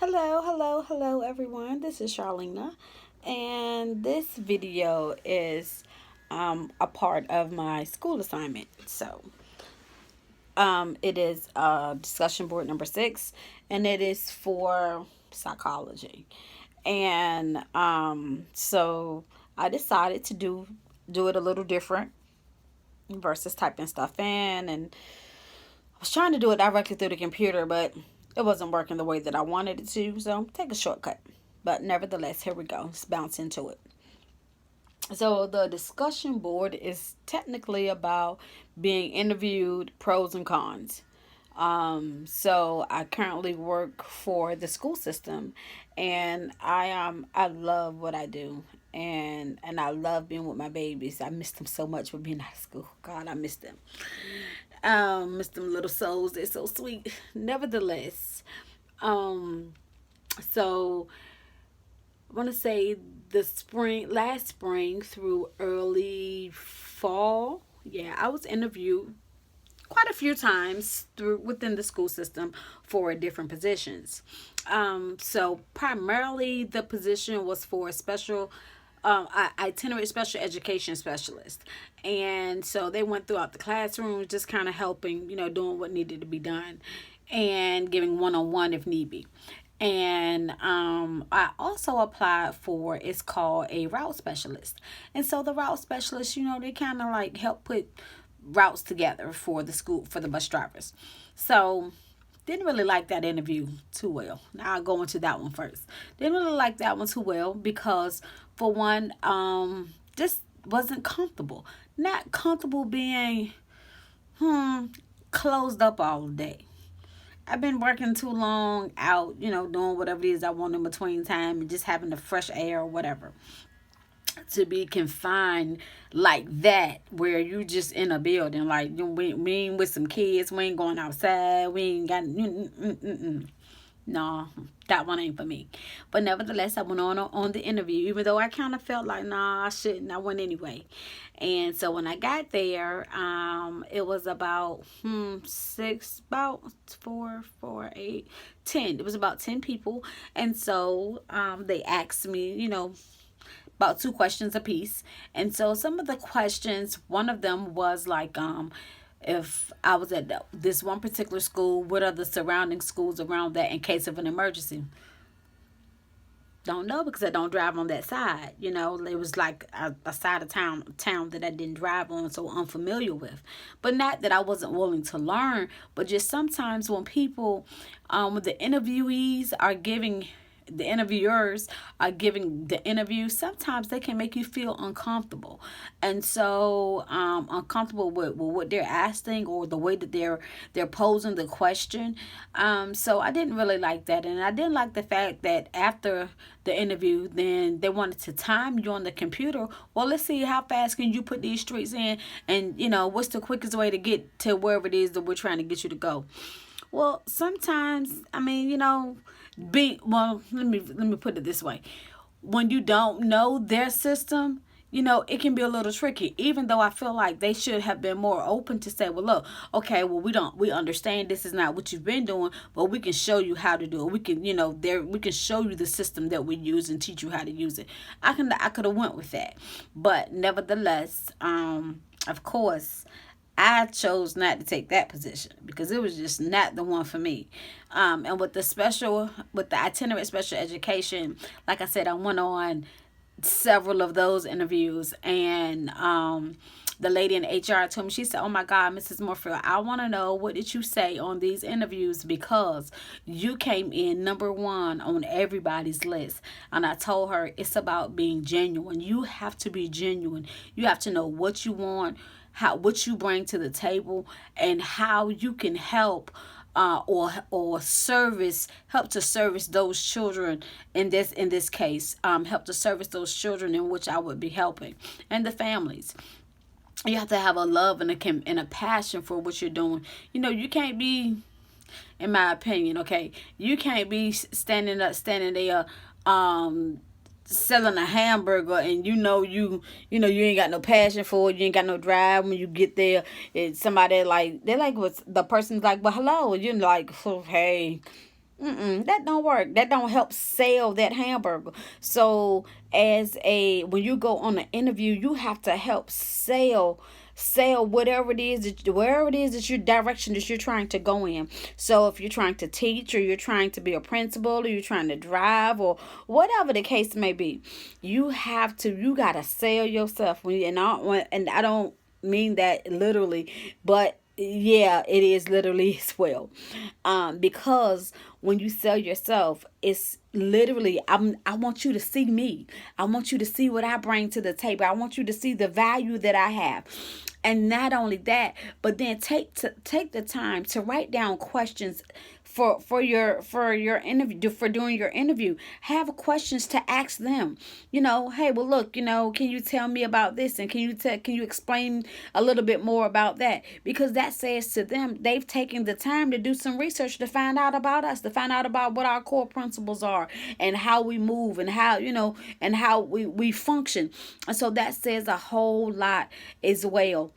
Hello, everyone. This is Charlena, and this video is a part of my school assignment. It is discussion board number 6, and it is for psychology. And I decided to do it a little different versus typing stuff in, and I was trying to do it directly through the computer, but it wasn't working the way that I wanted it to. So take a shortcut. But nevertheless, here we go. Let's bounce into it. So the discussion board is technically about being interviewed, pros and cons. So I currently work for the school system, and I love what I do, and I love being with my babies. I miss them so much with being out of school. God, I miss them. Miss them little souls. They're so sweet. Nevertheless, um, so I want to say last spring through early fall. Yeah, I was interviewed quite a few times through within the school system for different positions. So primarily the position was for a special itinerant special education specialist, and so they went throughout the classroom, just kind of helping, doing what needed to be done, and giving one-on-one if need be. And I also applied for, it's called a route specialist. And so the route specialist, they kind of like help put routes together for the school, for the bus drivers. So didn't really like that interview too well. Now I'll go into that one first. Didn't really like that one too well because, for one, just wasn't comfortable. Not comfortable being closed up all day. I've been working too long out, doing whatever it is I want in between time and just having the fresh air or whatever. To be confined like that, where you just in a building, like we ain't with some kids, we ain't going outside, we ain't got. No, that one ain't for me. But nevertheless, I went on the interview, even though I kind of felt like, nah, I shouldn't. I went anyway. And so when I got there, it was about about 10. It was about 10 people, and so they asked me, about 2 questions apiece. And so some of the questions, one of them was like, if I was at this one particular school, what are the surrounding schools around that in case of an emergency? Don't know because I don't drive on that side. It was like a side of town that I didn't drive on, so unfamiliar with. But not that I wasn't willing to learn, but just sometimes when people, when the interviewees are giving the interviewers are giving the interview, sometimes they can make you feel uncomfortable. And so uncomfortable with what they're asking or the way that they're posing the question. So I didn't really like that, and I didn't like the fact that after the interview, then they wanted to time you on the computer. Well, let's see how fast can you put these streets in, and what's the quickest way to get to wherever it is that we're trying to get you to go. Well, sometimes, I mean, let me put it this way. When you don't know their system, it can be a little tricky. Even though I feel like they should have been more open to say, well, look, okay, well, we understand this is not what you've been doing, but we can show you how to do it. We can, we can show you the system that we use and teach you how to use it. I could have went with that, but nevertheless, of course, I chose not to take that position because it was just not the one for me. And with the itinerant special education, like I said, I went on several of those interviews, and the lady in HR told me, she said, "Oh my God, Mrs. Morfield, I want to know, what did you say on these interviews, because you came in number one on everybody's list." And I told her, it's about being genuine. You have to be genuine. You have to know what you want, what you bring to the table, and how you can help, or help to service those children. In this case, help to service those children in which I would be helping, and the families. You have to have a love and a passion for what you're doing. You can't be, in my opinion, okay, you can't be standing there, selling a hamburger, and you ain't got no passion for it, you ain't got no drive. When you get there, it's somebody, like, they're like, what the person's like, well, hello, and you're like, oh, hey, That don't work. That don't help sell that hamburger. So when you go on an interview, you have to help sell whatever it is wherever it is that your direction that you're trying to go in. So if you're trying to teach, or you're trying to be a principal, or you're trying to drive, or whatever the case may be, you gotta sell yourself. And I don't mean that literally, but yeah, it is literally as well. Because when you sell yourself, it's literally, I want you to see me. I want you to see what I bring to the table. I want you to see the value that I have. And not only that, but then take the time to write down questions for your interview, for doing your interview. Have questions to ask them. Hey, well, look, can you tell me about this, and can you explain a little bit more about that? Because that says to them they've taken the time to do some research to find out about us, to find out about what our core principles are, and how we move, and how we function. And so that says a whole lot as well.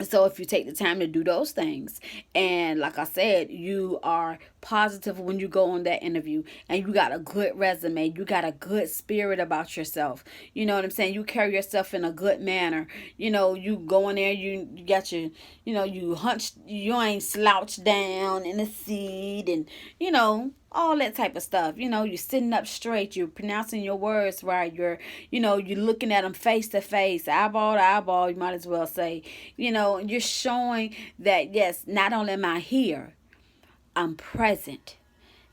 So if you take the time to do those things, and like I said, you are positive when you go on that interview, and you got a good resume, you got a good spirit about yourself, you know what I'm saying, you carry yourself in a good manner, you go in there, you got your, you hunched, you ain't slouched down in the seat, and all that type of stuff. You're sitting up straight, you're pronouncing your words right, you're looking at them face to face, eyeball to eyeball, you might as well say. You're showing that, yes, not only am I here, I'm present.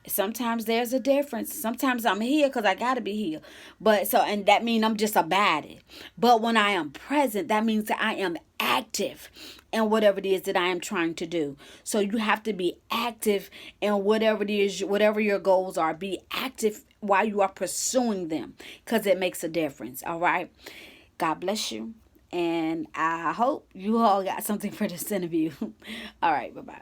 Sometimes there's a difference. Sometimes I'm here because I gotta be here. And that means I'm just about it. But when I am present, that means that I am active in whatever it is that I am trying to do. So you have to be active in whatever it is, whatever your goals are. Be active while you are pursuing them, because it makes a difference. All right. God bless you. And I hope you all got something for this interview. All right. Bye bye.